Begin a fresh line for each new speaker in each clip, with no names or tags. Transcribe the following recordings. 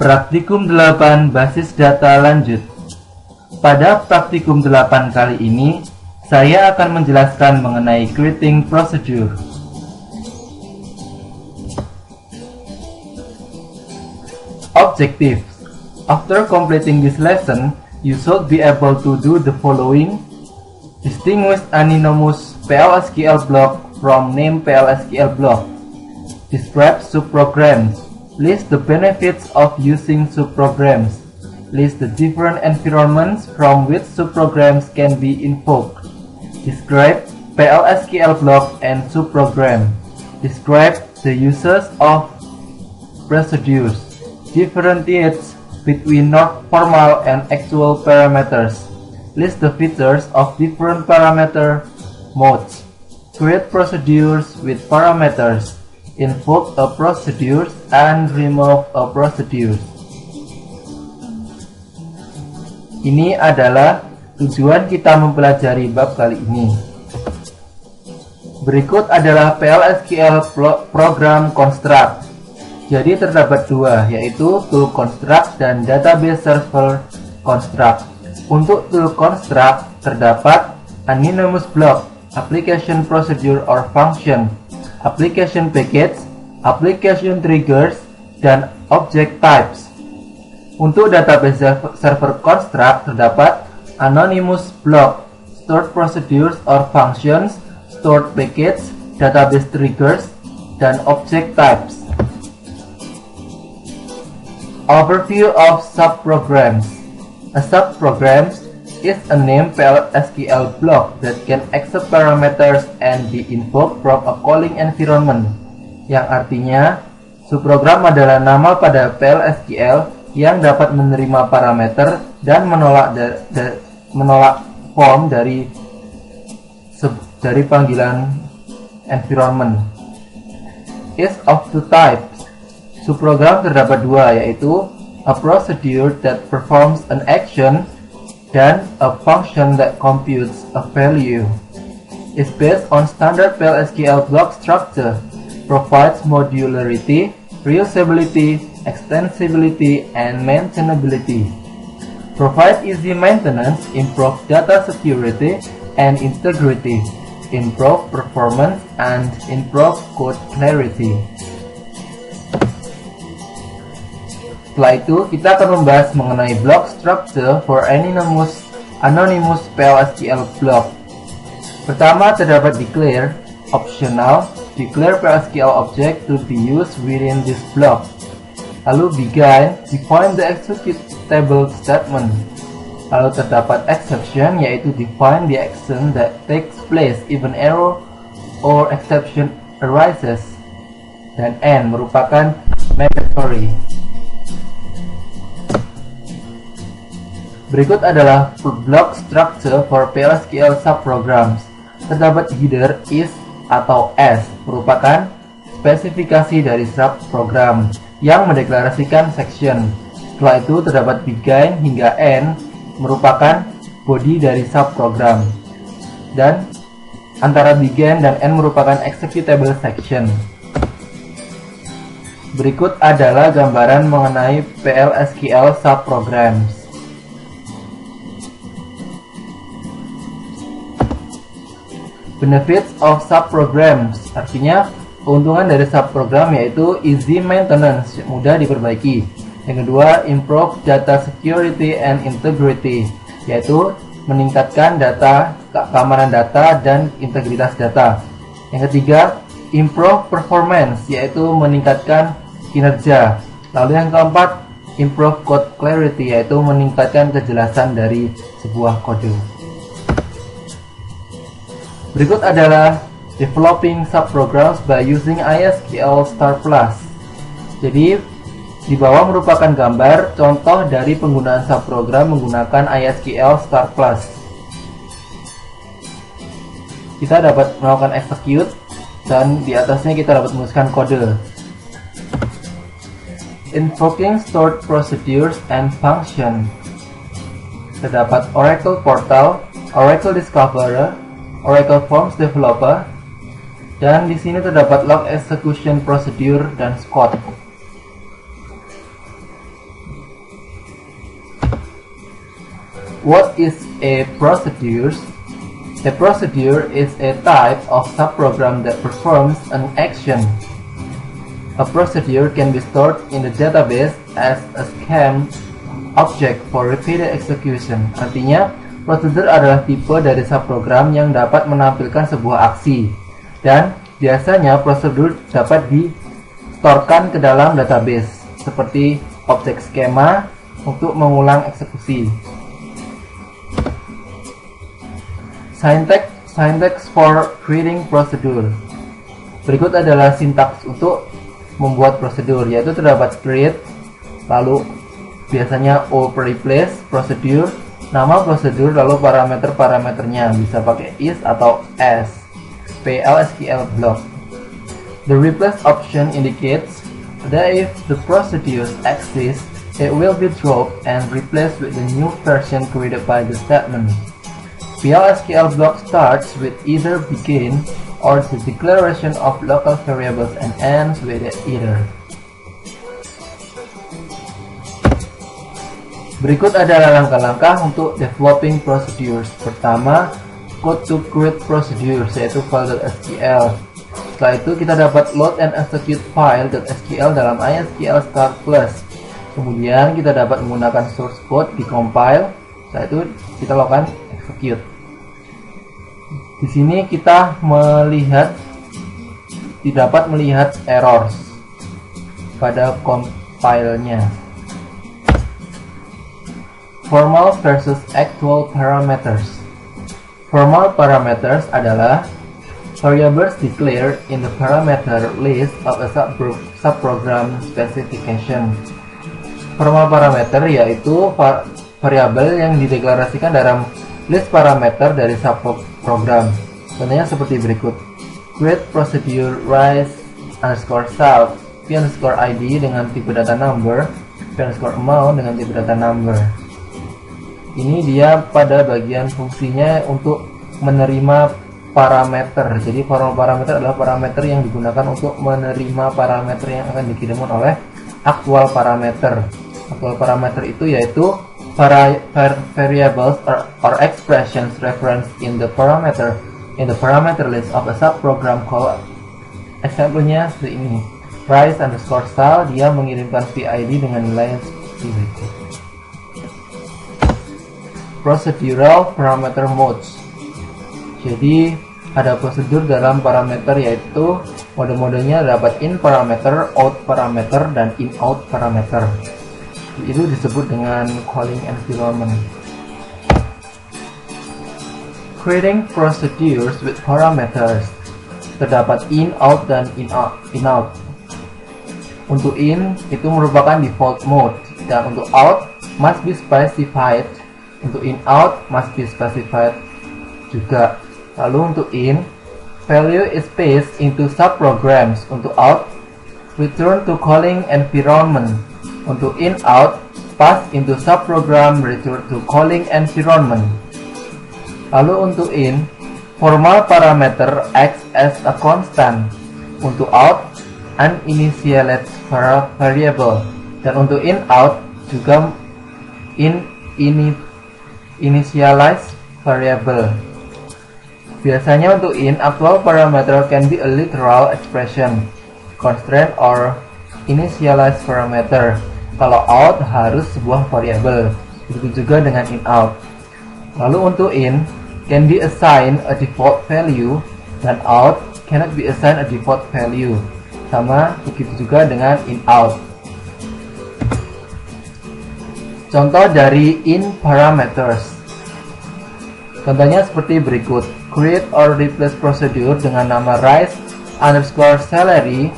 Praktikum 8 Basis Data Lanjut. Pada praktikum 8 kali ini, saya akan menjelaskan mengenai creating procedure. Objectives. After completing this lesson, you should be able to do the following. Distinguish anonymous PL/SQL block from named PL/SQL block. Describe subprograms. List the benefits of using subprograms. List the different environments from which subprograms can be invoked. Describe PL/SQL block and subprogram. Describe the uses of procedures. Differentiates between formal and actual parameters. List the features of different parameter modes. Create procedures with parameters. Invoke a procedure and remove a procedure. Ini adalah tujuan kita mempelajari bab kali ini. Berikut adalah PL/SQL program construct. Jadi terdapat dua, yaitu tool construct dan database server construct. Untuk tool construct terdapat anonymous block, application procedure or function, application package, application triggers, dan object types. Untuk database server construct terdapat anonymous block, stored procedures or functions, stored package, database triggers, dan object types. Overview of subprograms. A subprogram is a named PL/SQL block that can accept parameters and be invoked from a calling environment. Yang artinya, subprogram adalah nama pada PL/SQL yang dapat menerima parameter dan menolak form dari panggilan environment. Is of two types. Subprogram terdapat dua, yaitu a procedure that performs an action dan a function that computes a value. Is based on standard PL/SQL block structure, provides modularity, reusability, extensibility, and maintainability. Provide easy maintenance, improve data security and integrity, improve performance, and improve code clarity. Setelah itu, kita akan membahas mengenai block structure for anonymous PL/SQL block. Pertama, terdapat declare, optional, declare PL/SQL object to be used within this block. Lalu begin, define the executable statement. Lalu terdapat exception, yaitu define the action that takes place if an error or exception arises. Dan end merupakan mandatory. Berikut adalah block structure for PL/SQL subprograms. Terdapat header, is, atau s, merupakan spesifikasi dari subprogram yang mendeklarasikan section. Setelah itu terdapat begin hingga end, merupakan body dari subprogram. Dan antara begin dan end merupakan executable section. Berikut adalah gambaran mengenai PL/SQL subprograms. Benefits of subprograms, artinya keuntungan dari subprogram yaitu easy maintenance, mudah diperbaiki. Yang kedua, improve data security and integrity, yaitu meningkatkan keamanan data dan integritas data. Yang ketiga, improve performance, yaitu meningkatkan kinerja. Lalu yang keempat, improve code clarity, yaitu meningkatkan kejelasan dari sebuah kode. Berikut adalah developing subprograms by using ISQL Star Plus. Jadi di bawah merupakan gambar contoh dari penggunaan subprogram menggunakan ISQL Star Plus. Kita dapat melakukan execute dan di atasnya kita dapat menuliskan kode. Invoking stored procedures and function. terdapat Oracle Portal, Oracle Discoverer, Oracle Forms Developer, dan di sini terdapat Log Execution Procedure dan Scope. What is a procedure? A procedure is a type of subprogram that performs an action. A procedure can be stored in the database as a scheme object for repeated execution. Artinya, prosedur adalah tipe dari subprogram yang dapat menampilkan sebuah aksi, dan biasanya prosedur dapat distorkan ke dalam database seperti objek skema untuk mengulang eksekusi. Syntax for creating procedure. Berikut adalah sintaks untuk membuat prosedur, yaitu terdapat create, lalu biasanya O per replace, procedure, nama prosedur, lalu parameter-parameternya bisa pakai is atau as, PL/SQL block. The replace option indicates that if the procedures exist, it will be dropped and replaced with the new version created by the statement. PL/SQL block starts with either begin or the declaration of local variables and ends with either. Berikut adalah langkah-langkah untuk developing procedures. Pertama, code to create procedures, yaitu file.sql. Setelah itu kita dapat load and execute file.sql dalam ISQL Start Plus. Kemudian kita dapat menggunakan source code di compile. Setelah itu kita lakukan execute. Di sini kita dapat melihat errors pada compile-nya. Formal versus actual parameters. Formal parameters adalah variables declared in the parameter list of a subprogram specification. Formal parameter yaitu variabel yang dideklarasikan dalam list parameter dari subprogram. Contohnya seperti berikut: create procedure rise underscore self p underscore id dengan tipe data number, p underscore amount dengan tipe data number. Ini dia pada bagian fungsinya untuk menerima parameter. Jadi formal parameter adalah parameter yang digunakan untuk menerima parameter yang akan dikirimkan oleh aktual parameter. Aktual parameter itu yaitu variables or expressions referenced in the parameter list of a subprogram call. Example-nya seperti ini. Rise underscore style, dia mengirimkan PID dengan nilai seperti berikut. Procedural parameter modes. Jadi ada prosedur dalam parameter, yaitu mode-modenya dapat in parameter, out parameter, dan in out parameter. Itu disebut dengan calling environment. Creating procedures with parameters. Terdapat in, out, dan in out. Untuk in itu merupakan default mode, dan untuk out must be specified. Untuk in out must be specified juga. Lalu untuk in, value is passed into subprograms. Untuk out, return to calling environment. Untuk in out, pass into subprogram, return to calling environment. Lalu untuk in, formal parameter acts as a constant. Untuk out, uninitialized variable. Dan untuk in out juga initialized variable. Biasanya untuk in, actual parameter can be a literal expression, constraint, or initialized parameter. Kalau out harus sebuah variabel. Begitu juga dengan in out. Lalu untuk in can be assigned a default value, dan out cannot be assigned a default value. Sama begitu juga dengan in out. Contoh dari in parameters. Contohnya seperti berikut. Create or replace procedure dengan nama rise underscore salary.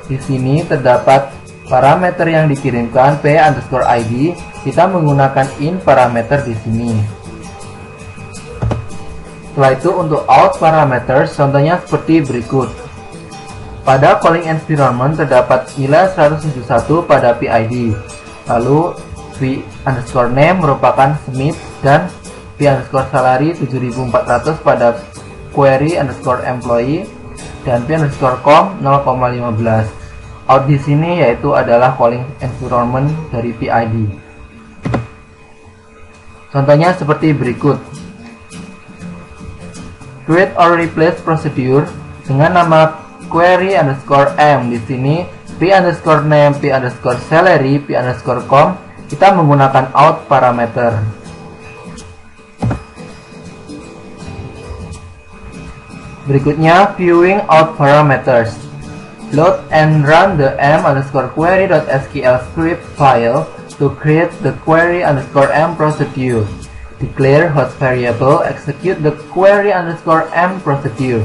Di sini terdapat parameter yang dikirimkan p underscore id. Kita menggunakan in parameter di sini. Setelah itu untuk out parameters, contohnya seperti berikut. Pada calling environment terdapat nilai 171 pada PID. Lalu v underscore name merupakan Smith dan v underscore salary 7400 pada query underscore employee dan v underscore com 0,15. Out di sini yaitu adalah calling environment dari PID. Contohnya seperti berikut. Create or replace procedure dengan nama query underscore m. Di sini p underscore name, p underscore salary, p underscore com. Kita menggunakan out parameter. Berikutnya viewing out parameters. Load and run the m underscore query.sql script file to create the query underscore m procedure. Declare host variable, execute the query underscore m procedure,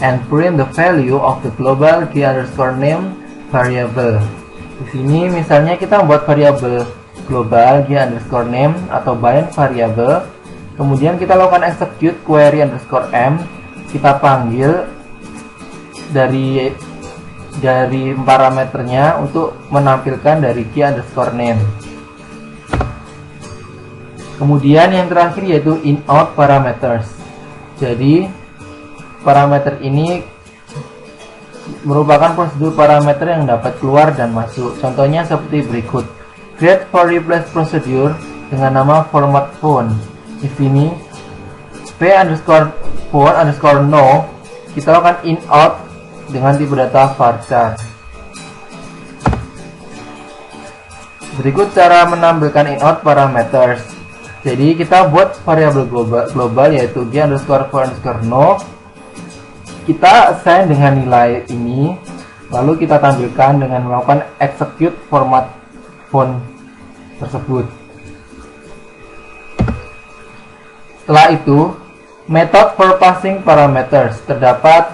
and print the value of the global g underscore name variable. Di sini misalnya kita membuat variabel global g underscore name atau bind variable, kemudian kita lakukan execute query underscore m, kita panggil dari parameternya untuk menampilkan dari g underscore name. Kemudian yang terakhir yaitu in-out parameters. Jadi parameter ini merupakan prosedur parameter yang dapat keluar dan masuk. Contohnya seperti berikut. Create for replace procedure dengan nama format phone. Di sini p underscore phone underscore no kita lakukan in-out dengan tipe data varchar. Berikut cara menampilkan in-out parameters. Jadi kita buat variabel global yaitu g underscore phone underscore no. Kita assign dengan nilai ini, lalu kita tampilkan dengan melakukan execute format phone tersebut. Setelah itu, method for passing parameters terdapat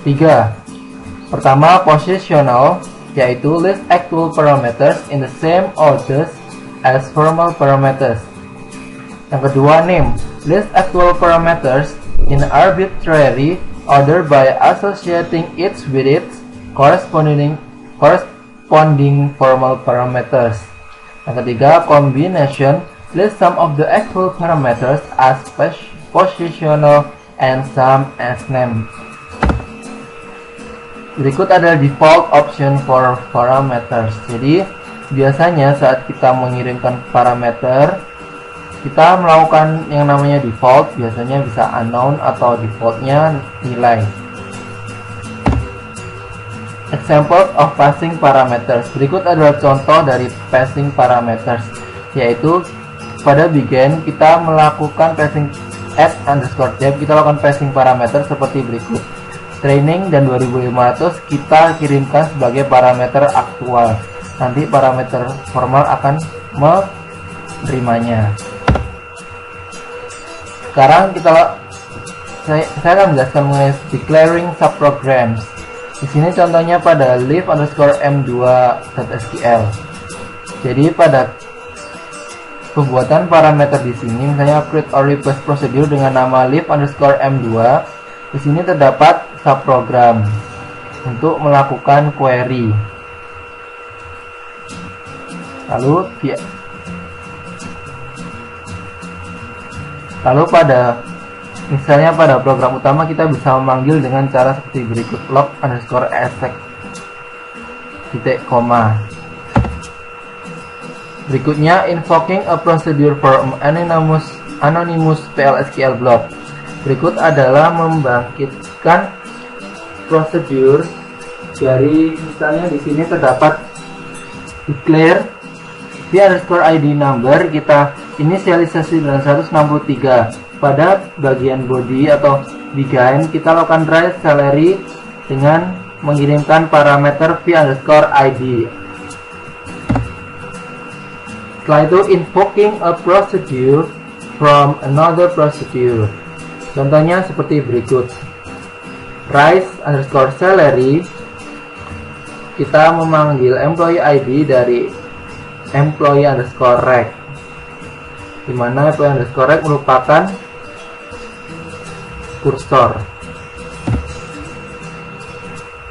3. Pertama, positional, yaitu list actual parameters in the same order as formal parameters. Yang kedua, name, list actual parameters in arbitrary order by associating each with its corresponding formal parameters. Yang ketiga, combination, list some of the actual parameters as positional and some as name. Berikut adalah default option for parameters. Jadi biasanya saat kita mengirimkan parameter, kita melakukan yang namanya default, biasanya bisa unknown atau defaultnya nilai. Example of passing parameters. Berikut adalah contoh dari passing parameters, yaitu pada begin kita melakukan passing add underscore depth, kita lakukan passing parameter seperti berikut. Training dan 2500 kita kirimkan sebagai parameter aktual. Nanti parameter formal akan menerimanya. Sekarang saya akan menjelaskan mengenai declaring subprograms. Di sini contohnya pada leaf underscore m2.sql. Jadi pada pembuatan parameter di sini, misalnya create or replace procedure dengan nama leaf underscore m2. Di sini terdapat subprogram untuk melakukan query. Lalu pada misalnya pada program utama kita bisa memanggil dengan cara seperti berikut, log underscore exec titik koma. Berikutnya, invoking a procedure for anonymous PL/SQL block. Berikut adalah membangkitkan prosedur dari, misalnya di sini terdapat declare v underscore id number, kita inisialisasi dengan 163. Pada bagian body atau begin kita lakukan write salary dengan mengirimkan parameter v underscore id. Setelah itu, invoking a procedure from another procedure. Contohnya seperti berikut. Price underscore salary, kita memanggil employee ID dari employee underscore rec, dimana employee underscore rec merupakan kursor.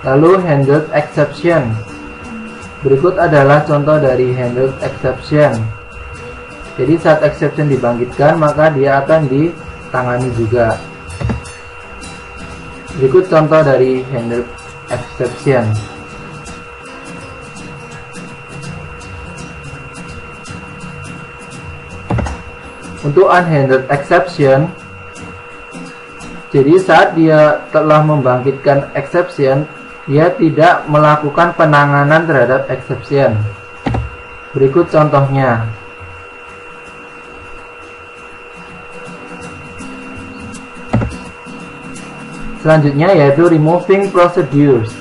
Lalu handled exception. Berikut adalah contoh dari handled exception. Jadi saat exception dibangkitkan, maka dia akan ditangani juga. Berikut contoh dari handle exception. Untuk unhandled exception, jadi saat dia telah membangkitkan exception, dia tidak melakukan penanganan terhadap exception. Berikut contohnya. Selanjutnya yaitu removing procedures.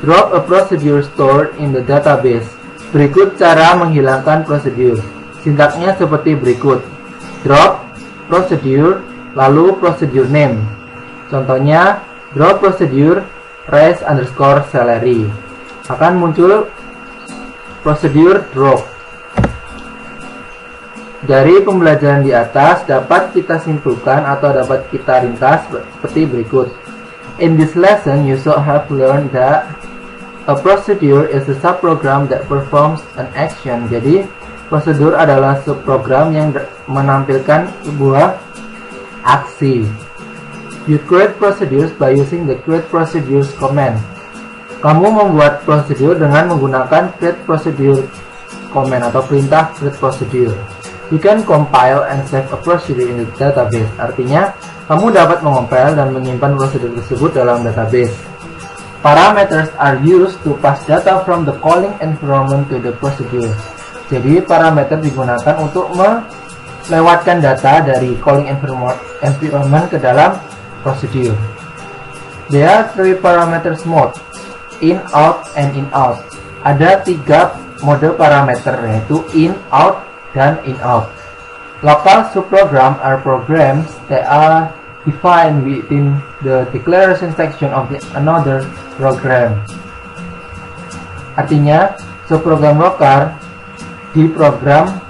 Drop a procedure stored in the database. Berikut cara menghilangkan prosedur. Sintaksnya seperti berikut. Drop procedure, lalu procedure name. Contohnya, drop procedure raise underscore salary. Akan muncul prosedur drop. Dari pembelajaran di atas dapat kita simpulkan atau dapat kita ringkas seperti berikut. In this lesson, you should have learned that a procedure is a subprogram that performs an action. Jadi, prosedur adalah subprogram yang menampilkan sebuah aksi. You create procedures by using the create procedures command. Kamu membuat prosedur dengan menggunakan create procedure command atau perintah create procedure. You can compile and save a procedure in the database. Artinya, kamu dapat mengompil dan menyimpan prosedur tersebut dalam database. Parameters are used to pass data from the calling environment to the procedure. Jadi, parameter digunakan untuk melewatkan data dari calling environment ke dalam prosedur. There are 3 parameters mode, in, out, and in, out. Ada 3 mode parameter, yaitu in, out, dan in-out. Local subprogram are programs that are defined within the declaration section of another program. Artinya, subprogram lokal diprogram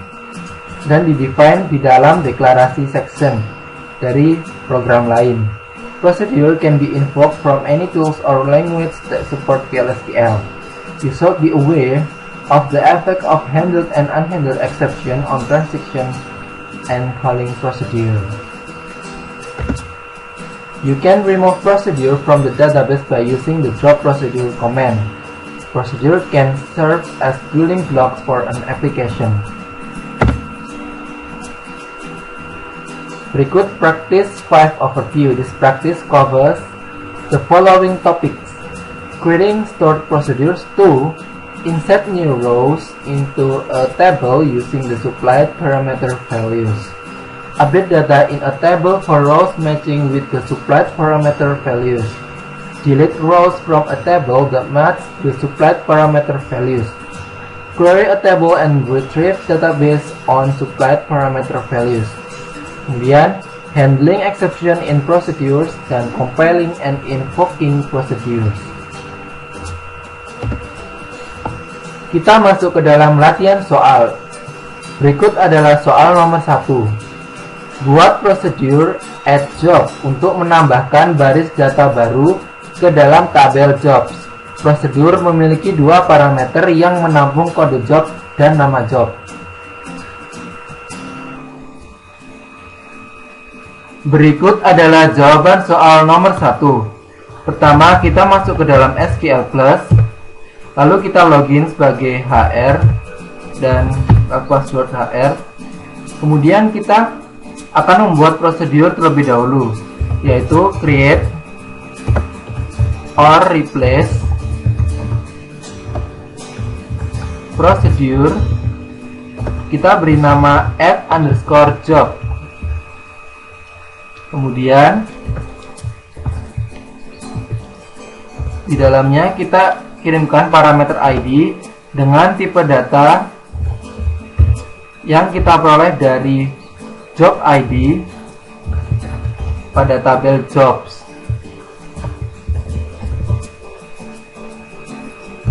dan didefine di dalam deklarasi section dari program lain. Procedure can be invoked from any tools or language that support PLSQL. You should be aware of the effect of handled and unhandled exception on transaction and calling procedure. You can remove procedure from the database by using the drop procedure command. Procedure can serve as building blocks for an application. Berikut practice 5 overview. This practice covers the following topics: creating stored procedures, 2. Insert new rows into a table using the supplied parameter values. Update data in a table for rows matching with the supplied parameter values. Delete rows from a table that match the supplied parameter values. Query a table and retrieve database on supplied parameter values. Kemudian, handling exception in procedures dan compiling and invoking procedures. Kita masuk ke dalam latihan soal. Berikut adalah soal nomor 1. Buat prosedur add job untuk menambahkan baris data baru ke dalam tabel jobs. Prosedur memiliki 2 parameter yang menampung kode job dan nama job. Berikut adalah jawaban soal nomor 1. Pertama, kita masuk ke dalam SQL Plus. Lalu kita login sebagai HR dan password HR. Kemudian kita akan membuat prosedur terlebih dahulu, yaitu create or replace procedure. Kita beri nama add_job. Kemudian di dalamnya kita kirimkan parameter ID dengan tipe data yang kita peroleh dari job ID pada tabel jobs.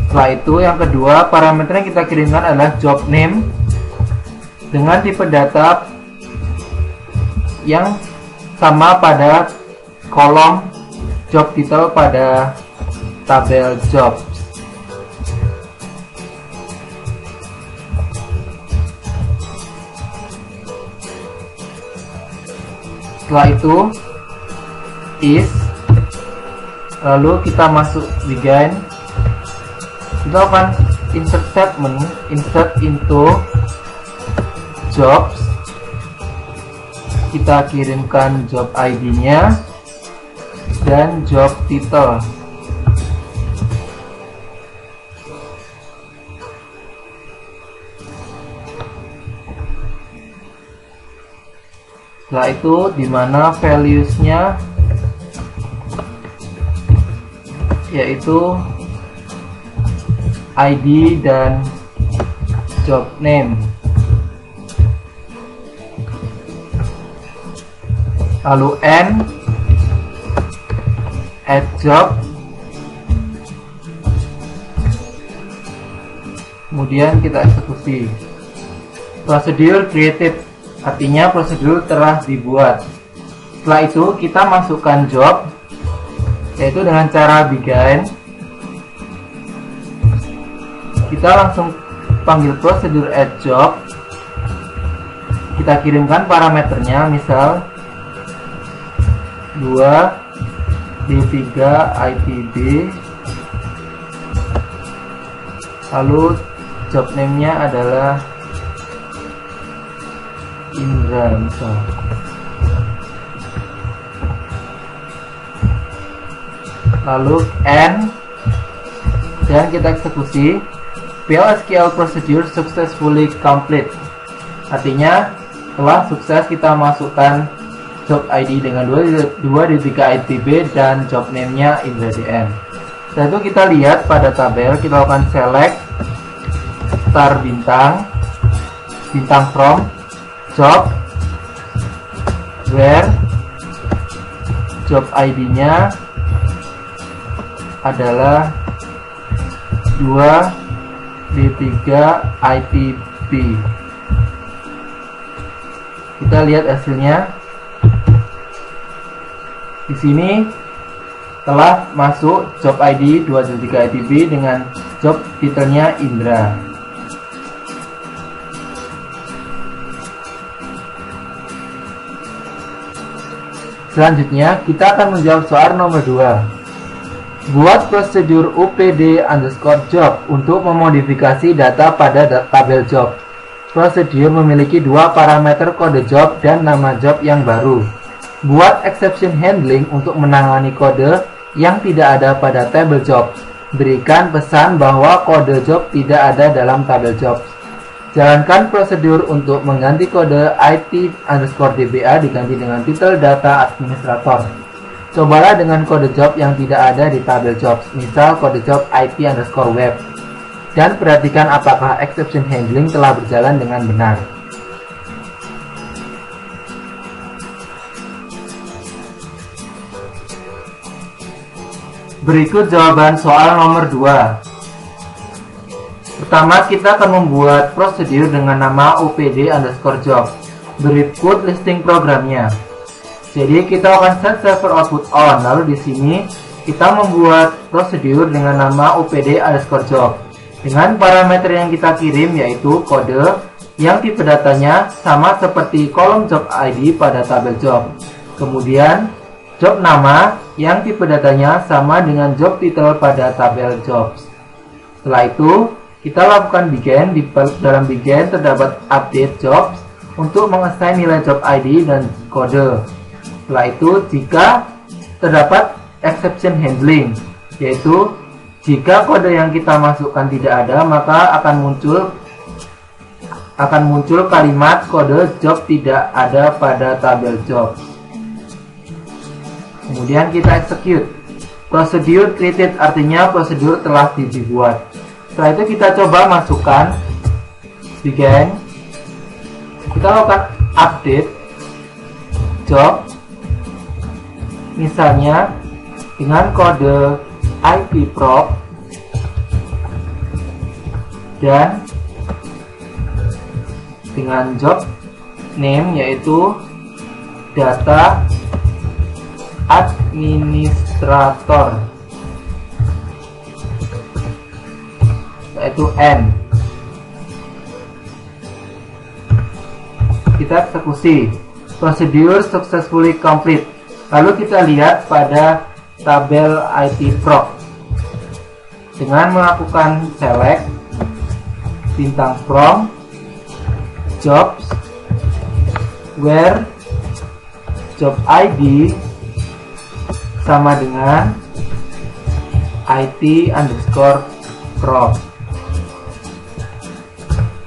Setelah itu, yang kedua, parameter yang kita kirimkan adalah job name dengan tipe data yang sama pada kolom job title pada tabel jobs. Setelah itu is, lalu kita masuk begin, kita akan insert statement, insert into jobs, kita kirimkan job ID nya dan job title. Setelah itu dimana values-nya yaitu ID dan job name. Lalu n add job, kemudian kita eksekusi. Prosedur created, artinya prosedur telah dibuat. Setelah itu kita masukkan job, yaitu dengan cara begin. Kita langsung panggil prosedur add job, kita kirimkan parameternya, misal 2 D3 ITB, lalu job name nya adalah Indra misal. Lalu n, dan kita eksekusi. PL/SQL procedure successfully complete, artinya telah sukses kita masukkan job ID dengan 2 D3 ITB dan job name nya Indra DM. Setelah itu kita lihat pada tabel, kita akan select star bintang, bintang from, job, where job ID nya adalah 2 D3 ITB. Kita lihat hasilnya. Di sini telah masuk job ID 2 D3 ITB dengan job titelnya Indra. Selanjutnya kita akan menjawab soal nomor 2. Buat prosedur upd_job untuk memodifikasi data pada tabel job. Prosedur memiliki 2 parameter kode job dan nama job yang baru. Buat exception handling untuk menangani kode yang tidak ada pada tabel job. Berikan pesan bahwa kode job tidak ada dalam tabel job. Jalankan prosedur untuk mengganti kode IT_DBA diganti dengan titel data administrator. Cobalah dengan kode job yang tidak ada di tabel jobs, misal kode job IP_web. Dan perhatikan apakah exception handling telah berjalan dengan benar. Berikut jawaban soal nomor 2. Pertama, kita akan membuat prosedur dengan nama upd_job. Berikut listing programnya. Jadi kita akan set server output on. Lalu di sini kita membuat prosedur dengan nama upd_job dengan parameter yang kita kirim, yaitu kode yang tipe datanya sama seperti kolom job ID pada tabel job. Kemudian job nama yang tipe datanya sama dengan job title pada tabel jobs. Setelah itu kita lakukan begin. Di dalam begin terdapat update jobs untuk mengassign nilai job ID dan kode. Setelah itu jika terdapat exception handling, yaitu jika kode yang kita masukkan tidak ada, maka akan muncul kalimat kode job tidak ada pada tabel job. Kemudian kita execute. Prosedur created, artinya prosedur telah dibuat. Setelah itu kita coba masukkan begin. Kita lakukan update job, misalnya dengan kode IP prop dan dengan job name yaitu data administrator, yaitu N. Kita eksekusi. Procedure successfully complete. Lalu kita lihat pada tabel IT Proc. Dengan melakukan select bintang from, jobs, where job ID sama dengan IT_proc,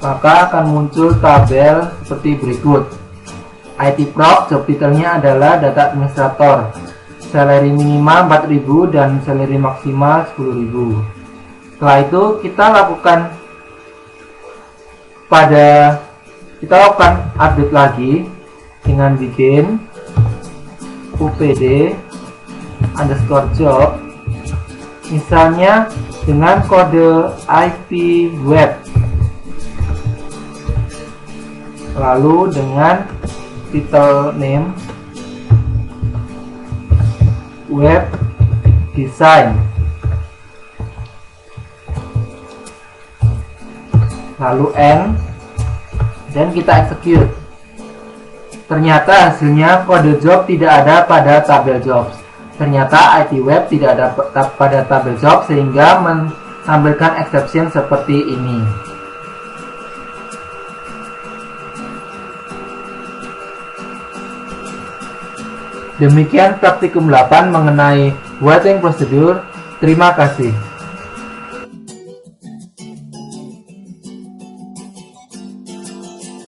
maka akan muncul tabel seperti berikut. IT Proc job titelnya adalah data administrator, salary minimal 4.000 dan salary maksimal 10.000. Setelah itu kita lakukan update lagi dengan bikin upd_job, misalnya dengan kode IP web, lalu dengan title name web design, lalu end, dan kita execute. Ternyata hasilnya kode job tidak ada pada tabel jobs. Ternyata IT web tidak ada pada tabel job, sehingga menampilkan exception seperti ini. Demikian praktikum 8 mengenai writing procedure. Terima kasih.